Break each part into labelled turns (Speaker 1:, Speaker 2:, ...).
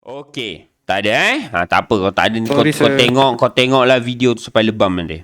Speaker 1: Okey. Tak ada tak apa kau tak ada
Speaker 2: Sorry,
Speaker 1: kau
Speaker 2: sir.
Speaker 1: tengoklah video tu sampai lebam nanti.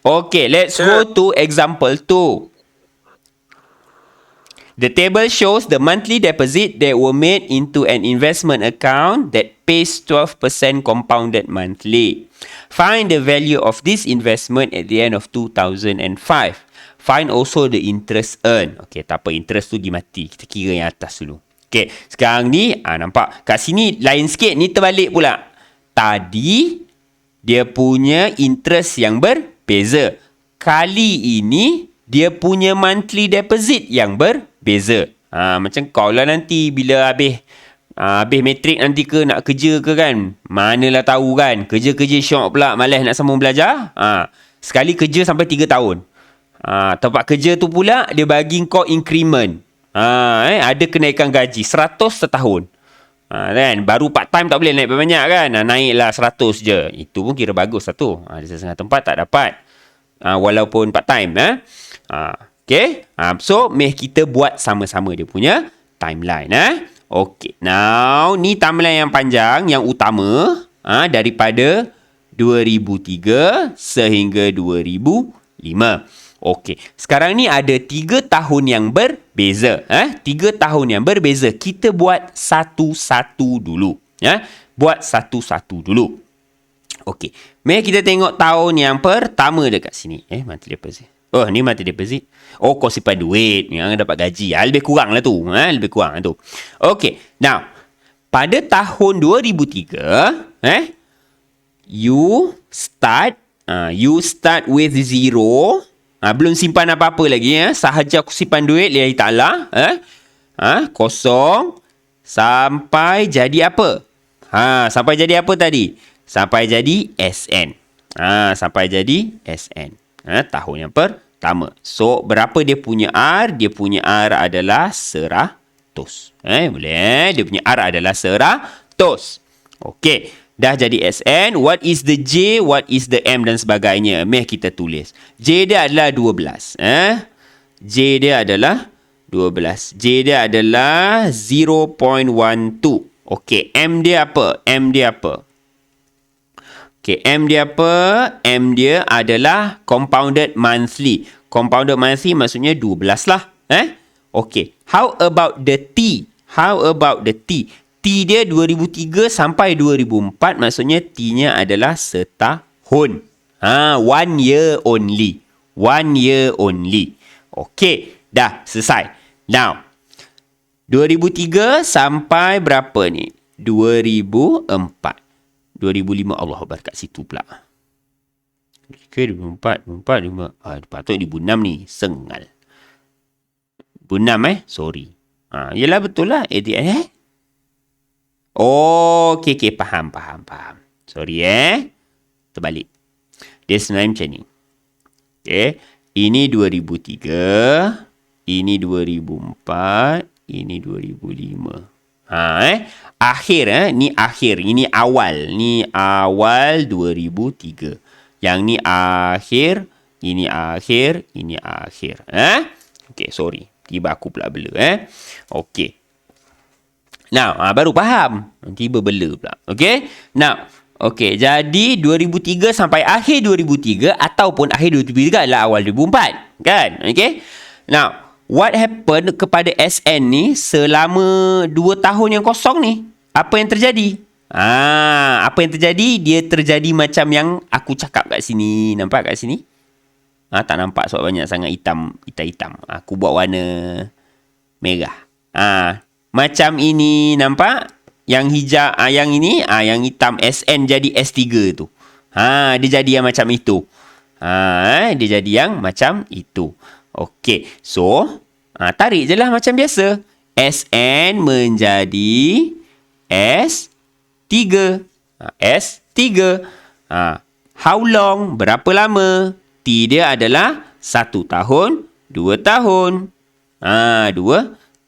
Speaker 1: Okay, let's go to example 2. The table shows the monthly deposit that were made into an investment account that pays 12% compounded monthly. Find the value of this investment at the end of 2005. Find also the interest earned. Okay, tak apa, interest tu pergi mati. Kita kira yang atas dulu. Okay, sekarang ni, nampak? Kat sini lain sikit, ni terbalik pula. Tadi, dia punya interest yang berbeza. Kali ini, dia punya monthly deposit yang berbeza. Macam kau lah nanti bila habis matrik nanti ke nak kerja ke kan. Manalah tahu kan. Kerja-kerja syok pula malas nak sambung belajar. Sekali kerja sampai 3 tahun. Tempat kerja tu pula dia bagi kau increment. Ada kenaikan gaji 100 setahun. Kan? Baru part time tak boleh naik banyak kan. Naiklah 100 je. Itu pun kira bagus lah tu. Ada setengah tempat tak dapat. Walaupun part time. Okay. So, meh kita buat sama-sama dia punya timeline. Okay. Now, ni timeline yang panjang, yang utama. Daripada 2003 sehingga 2005. Okey. Sekarang ni ada 3 tahun yang berbeza. 3 tahun yang berbeza. Kita buat satu-satu dulu. Buat satu-satu dulu. Okey. Mari kita tengok tahun yang pertama dekat sini. Monthly deposit. Oh, ni monthly deposit. Oh, kau simpan duit. Yang dapat gaji. Lebih kurang lah tu. Lebih kurang lah tu. Okey. Now, pada tahun 2003, you start with 0. Belum simpan apa-apa lagi. Sahaja aku simpan duit lillahi ta'ala. Kosong. Sampai jadi apa? Sampai jadi apa tadi? Sampai jadi SN. Sampai jadi SN. Tahun yang pertama. So, berapa dia punya R? Dia punya R adalah 100. Boleh? Dia punya R adalah 100. Okey. Dah jadi SN. What is the J? What is the M? Dan sebagainya. Meh kita tulis. J dia adalah 12. J dia adalah 12. J dia adalah 0.12. Okey. M dia apa? M dia apa? Okey. M dia apa? M dia adalah compounded monthly. Compounded monthly maksudnya 12 lah. Okey. How about the T? How about the T? T dia 2003 sampai 2004. Maksudnya T-nya adalah setahun. 1 year only. 1 year only. Okey. Dah. Selesai. Now. 2003 sampai berapa ni? 2004. 2005. Allah Akbar kat situ pula. Okay, 2004. 2005. Patut 2006 ni. Sengal. 2006 Sorry. Yelah betul lah. Okay. Faham. Sorry terbalik. Dia sebenarnya macam ni. Okay. Ini 2003. Ini 2004. Ini 2005. Akhir ni akhir. Ini awal. Ni awal 2003. Yang ni akhir. Ini akhir. Ini akhir. Okay, sorry. Tiba aku pula bela. Okay. Now, baru faham. Tiba bela pula. Okay? Now, okay. Jadi, 2003 sampai akhir 2003 ataupun akhir 2003 adalah awal 2004. Kan? Okay? Now, what happened kepada SN ni selama 2 tahun yang kosong ni? Apa yang terjadi? Apa yang terjadi? Dia terjadi macam yang aku cakap kat sini. Nampak kat sini? Tak nampak sebab banyak sangat hitam. Aku buat warna merah. Macam ini, nampak? Yang hijau, yang ini, yang hitam SN jadi S3 tu. Dia jadi yang macam itu. Dia jadi yang macam itu. Okey. So, tarik je lah macam biasa. SN menjadi S3. S3. How long? Berapa lama? T dia adalah 1 tahun, 2 tahun. 2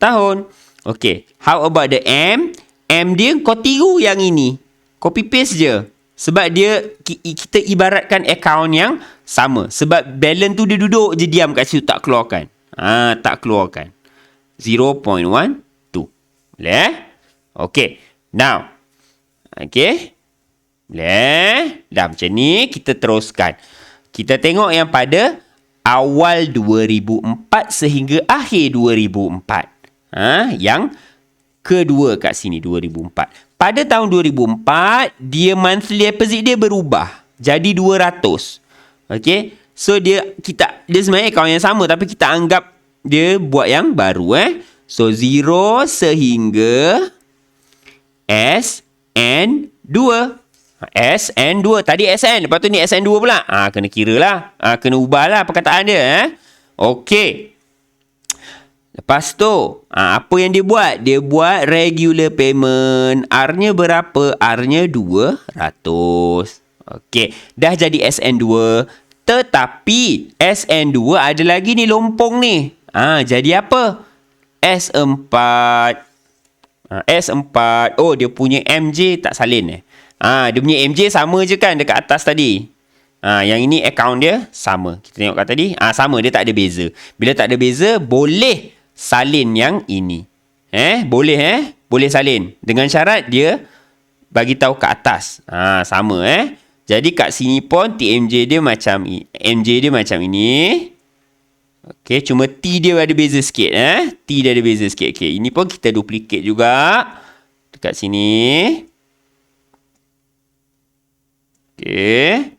Speaker 1: tahun. Okay. How about the M? M dia kau tiru yang ini. Copy paste je. Sebab dia, kita ibaratkan account yang sama. Sebab balance tu dia duduk je diam kat situ. Tak keluarkan. Tak keluarkan. 0.12. Boleh? Okay. Now. Okey. Boleh? Dah macam ni, kita teruskan. Kita tengok yang pada awal 2004 sehingga akhir 2004. Yang kedua kat sini, 2004. Pada tahun 2004, dia monthly deposit dia berubah. Jadi 200. Okey. So, dia sebenarnya akaun yang sama, tapi kita anggap dia buat yang baru. So, 0 sehingga SN2. SN2. Tadi SN. Lepas tu ni SN2 pula. Kena kira lah. Kena ubah lah perkataan dia. Okey. Lepas tu, apa yang dia buat? Dia buat regular payment. R-nya berapa? R-nya 200. Okey. Dah jadi SN2. Tetapi, SN2 ada lagi ni lompong ni. Jadi apa? S4. S4. Oh, dia punya MJ tak salin dia punya MJ sama je kan dekat atas tadi. Yang ini account dia sama. Kita tengok kat tadi. Sama, dia tak ada beza. Bila tak ada beza, boleh salin yang ini. Boleh Boleh salin. Dengan syarat dia bagi tahu kat atas. Sama Jadi kat sini pun TMJ dia macam MJ dia macam ini. Okey, cuma T dia ada beza sikit T dia ada beza sikit. Okey, ini pun kita duplicate juga dekat sini. Okey.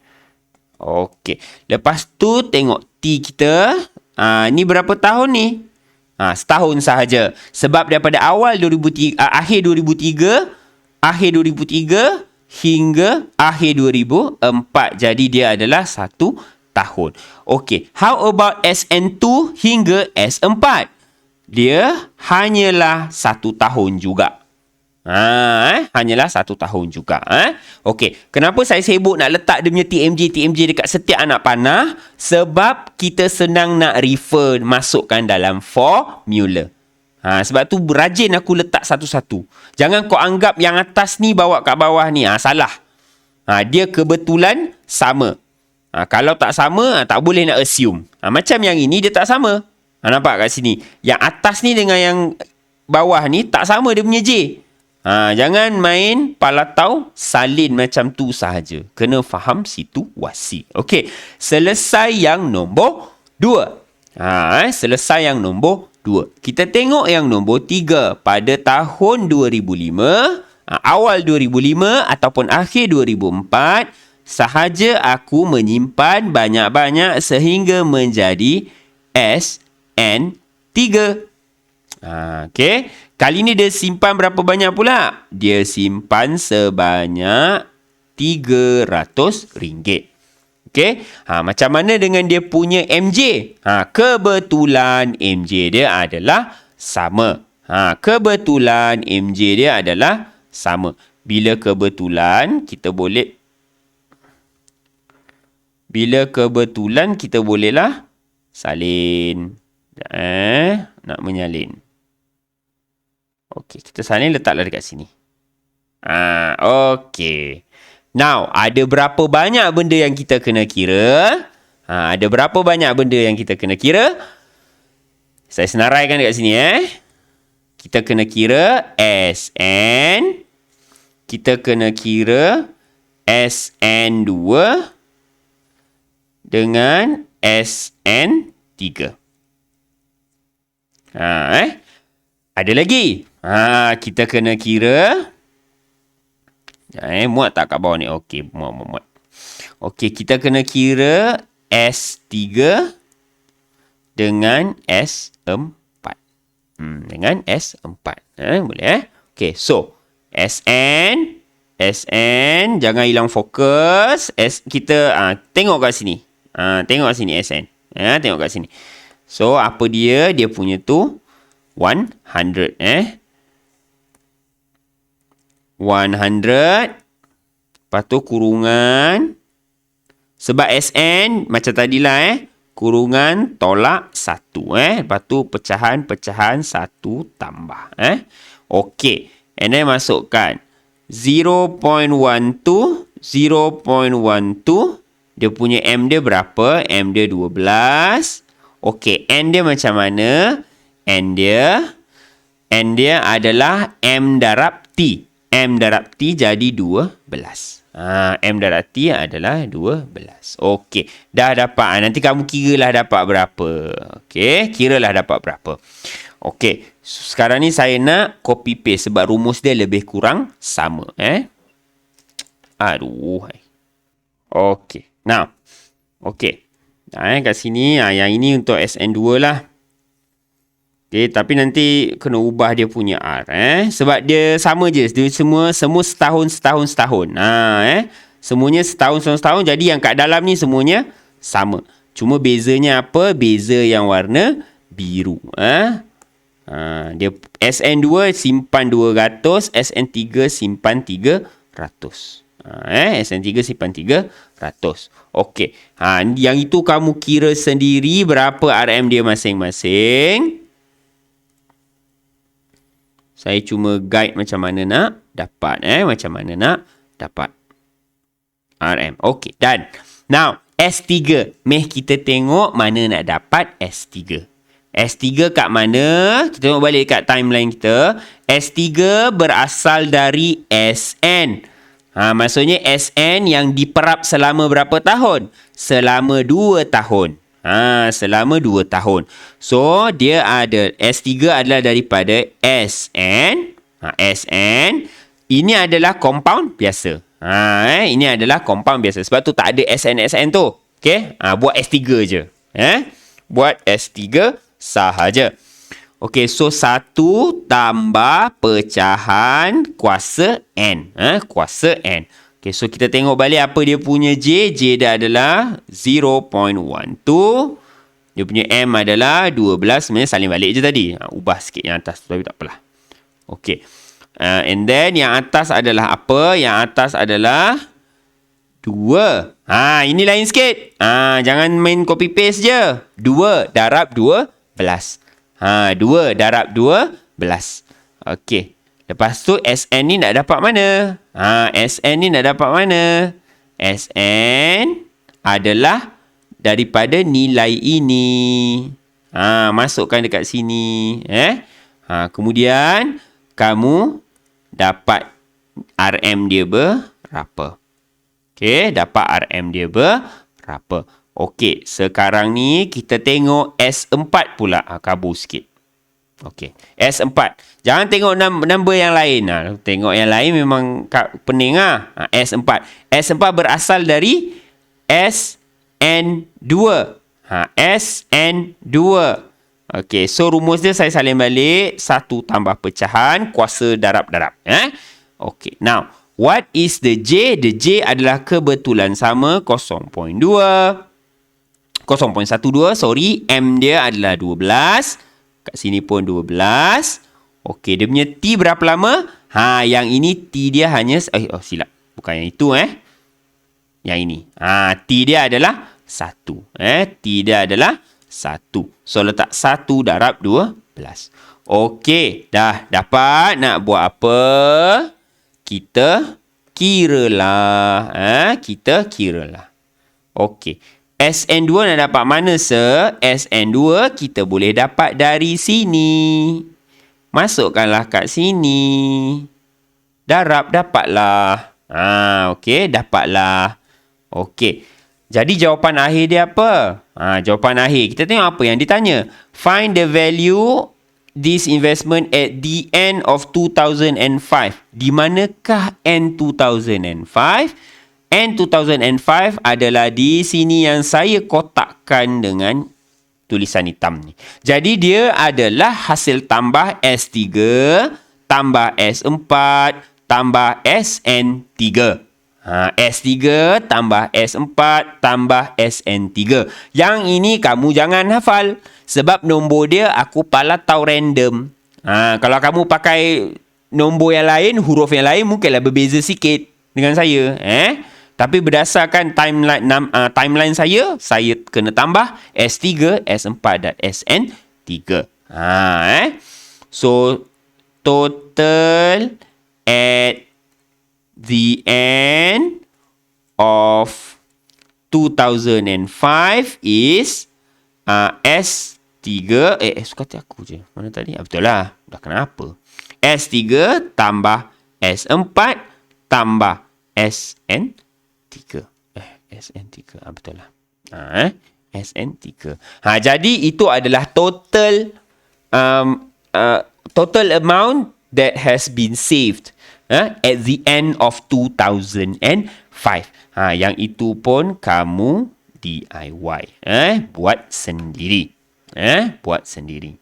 Speaker 1: Okey. Lepas tu tengok T kita. Ni berapa tahun ni? Setahun sahaja. Sebab daripada awal 2003, akhir 2003 hingga akhir 2004. Jadi dia adalah 1 tahun. Okey. How about SN2 hingga S4? Dia hanyalah 1 tahun juga. Hanyalah 1 tahun juga. Okey. Kenapa saya sibuk nak letak dia punya TMJ dekat setiap anak panah? Sebab kita senang nak refer, masukkan dalam formula. Sebab tu rajin aku letak satu-satu. Jangan kau anggap yang atas ni bawa kat bawah ni. Salah. Dia kebetulan sama. Kalau tak sama, tak boleh nak assume. Macam yang ini, dia tak sama. Nampak kat sini? Yang atas ni dengan yang bawah ni tak sama dia punya J. Jangan main palatau salin macam tu sahaja. Kena faham situasi. Okey. Selesai yang nombor 2. Selesai yang nombor 2. Kita tengok yang nombor 3. Pada tahun 2005, awal 2005 ataupun akhir 2004, sahaja aku menyimpan banyak-banyak sehingga menjadi SN3. Okey. Kali ni dia simpan berapa banyak pula? Dia simpan sebanyak RM300. Okey. Macam mana dengan dia punya MJ? Kebetulan MJ dia adalah sama. Kebetulan MJ dia adalah sama. Bila kebetulan kita bolehlah salin. Nak menyalin. Okey, kita salin letaklah dekat sini. Okey. Now, ada berapa banyak benda yang kita kena kira? Ada berapa banyak benda yang kita kena kira? Saya senaraikan dekat sini Kita kena kira SN. Kita kena kira SN2 dengan SN3. Ada lagi. Kita kena kira. Muat tak kat bawah ni? Okey, muat. Okey, kita kena kira S3 dengan S4. Dengan S4. Boleh Okey, so SN, jangan hilang fokus. Kita tengok kat sini. Tengok kat sini SN. Tengok kat sini. So, apa dia? Dia punya tu 100 100. Lepas tu kurungan. Sebab SN macam tadilah kurungan tolak 1 Lepas tu pecahan 1 tambah Okey. And then masukkan 0.12. Dia punya M dia berapa? M dia 12. Okey, N dia macam mana? N dia adalah M darab T. M darab T jadi 12. M darab T adalah 12. Okey. Dah dapat. Nanti kamu kiralah dapat berapa. Okey. Kiralah dapat berapa. Okey. Sekarang ni saya nak copy paste sebab rumus dia lebih kurang sama. Aduh. Okey. Now. Okey. Kat sini. Yang ini untuk SN2 lah. Okay, tapi nanti kena ubah dia punya R. Sebab dia sama je. Dia semua setahun. Semuanya setahun. Jadi yang kat dalam ni semuanya sama. Cuma bezanya apa? Beza yang warna biru. Dia SN2 simpan 200. SN3 simpan 300. SN3 simpan 300. Okey. Yang itu kamu kira sendiri berapa RM dia masing-masing. Saya cuma guide macam mana nak dapat. Macam mana nak dapat RM. Okey, done. Now, S3. Kita tengok mana nak dapat S3. S3 kat mana? Kita tengok balik kat timeline kita. S3 berasal dari SN. Maksudnya SN yang diperap selama berapa tahun? Selama 2 tahun. Selama 2 tahun. So, dia ada S3 adalah daripada SN. SN. Ini adalah compound biasa. Ini adalah compound biasa. Sebab tu tak ada SN tu. Okay? Buat S3 je. Buat S3 sahaja. Okay, so 1 tambah pecahan kuasa N. Kuasa N. Okay, so kita tengok balik apa dia punya J. J dia adalah 0.12. Dia punya M adalah 12. Sebenarnya salin balik je tadi. Ubah sikit yang atas. Tapi tak apalah. Okay. And then yang atas adalah apa? Yang atas adalah 2. Ini lain sikit. Jangan main copy paste je. 2 darab 12. 2 darab 12. Okay. Lepas tu SN ni nak dapat mana? SN ni nak dapat mana? SN adalah daripada nilai ini. Masukkan dekat sini. Kemudian kamu dapat RM dia berapa? Okey, dapat RM dia berapa? Okey, sekarang ni kita tengok S4 pula. Kabur sikit. Okey, S4. Jangan tengok number yang lain. Tengok yang lain memang pening. S4. S4 berasal dari SN2. SN2. Okey, so rumus dia saya salin balik. 1 tambah pecahan kuasa darab-darab. Okey, now what is the J? The J adalah kebetulan sama 0.2. 0.12, sorry. M dia adalah 12. Kat sini pun 12. Okey, dia punya T berapa lama? Yang ini T dia hanya... silap. Bukan yang itu, Yang ini. T dia adalah 1. T dia adalah 1. So, letak 1 darab 12. Okey, dah dapat. Nak buat apa? Kita kiralah. Kita kiralah. Okey. SN2 nak dapat mana, sir? SN2 kita boleh dapat dari sini. Masukkanlah kat sini. Darab, dapatlah. Okey, dapatlah. Okey. Jadi jawapan akhir dia apa? Jawapan akhir. Kita tengok apa yang ditanya. Find the value this investment at the end of 2005. Di manakah end 2005? N 2005 adalah di sini yang saya kotakkan dengan tulisan hitam ni. Jadi dia adalah hasil tambah S3 tambah S4 tambah SN3. S3 tambah S4 tambah SN3. Yang ini kamu jangan hafal. Sebab nombor dia aku pala tahu random. Kalau kamu pakai nombor yang lain, huruf yang lain mungkinlah berbeza sikit dengan saya. Tapi berdasarkan timeline saya kena tambah S3, S4 dan SN3. So, total at the end of 2005 is S3. Suka hati aku je. Mana tadi? Betul lah. Dah kenapa? S3 tambah SN4 tambah SN3. SN3. Betul lah. SN3. Jadi itu adalah total total amount that has been saved at the end of 2005. Yang itu pun kamu DIY. Buat sendiri. Buat sendiri.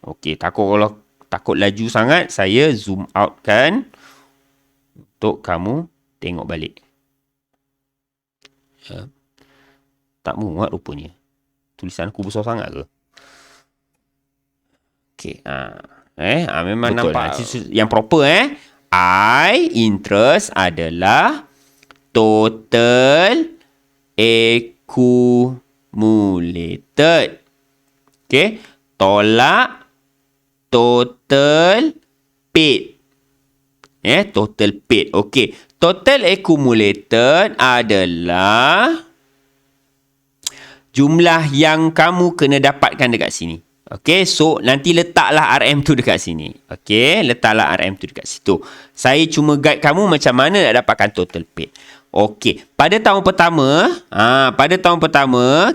Speaker 1: Okey, takut laju sangat, saya zoom out kan untuk kamu tengok balik. Tak muat rupanya. Tulisan aku besar sangat ke? Okey. Memang betul, nampak yang proper I interest adalah total accumulated. Okey. Tolak total paid. Total paid. Okey. Total accumulated adalah jumlah yang kamu kena dapatkan dekat sini. Okey, so nanti letaklah RM tu dekat sini. Okey, letaklah RM tu dekat situ. Saya cuma guide kamu macam mana nak dapatkan total paid. Okey, pada tahun pertama,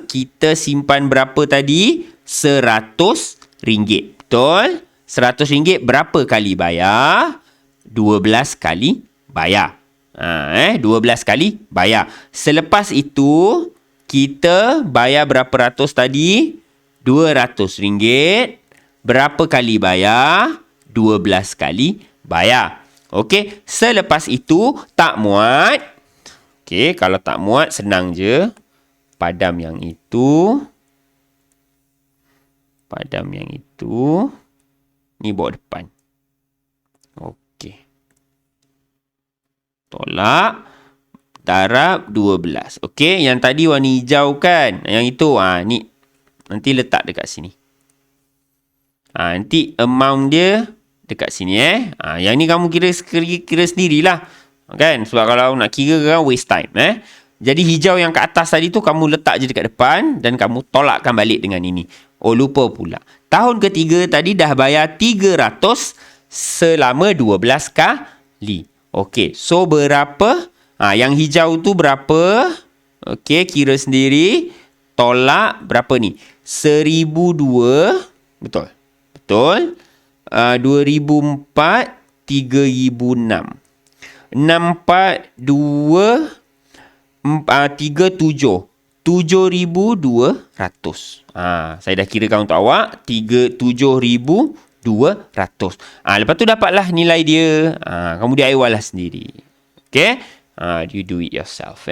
Speaker 1: kita simpan berapa tadi? RM100. Betul? RM100 berapa kali bayar? 12 kali bayar. 12 kali bayar. Selepas itu, kita bayar berapa ratus tadi? RM200. Berapa kali bayar? 12 kali bayar. Okey, selepas itu tak muat. Okey, kalau tak muat senang je. Padam yang itu. Ni bawa depan. Okey. Tolak. Darab 12. Okey, yang tadi warna hijau kan? Yang itu, ni. Nanti letak dekat sini. Nanti amount dia dekat sini, Yang ni kamu kira sendirilah. Kan? Sebab kalau nak kira kan waste time, Jadi hijau yang kat atas tadi tu kamu letak je dekat depan dan kamu tolakkan balik dengan ini. Oh, lupa pula. Tahun ketiga tadi dah bayar 300 selama 12 kali. Okey, so berapa? Yang hijau tu berapa? Okey, kira sendiri. Tolak berapa ni? 1,002. Betul. 2,004, 3,006. 642 37. 7,200. Saya dah kirakan untuk awak 7,200. Lepas tu dapatlah nilai dia. Kamu DIY lah sendiri. Okay? You do it yourself.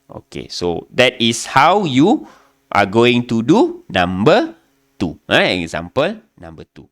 Speaker 1: Okay, so that is how you are going to do number 2. Example number 2.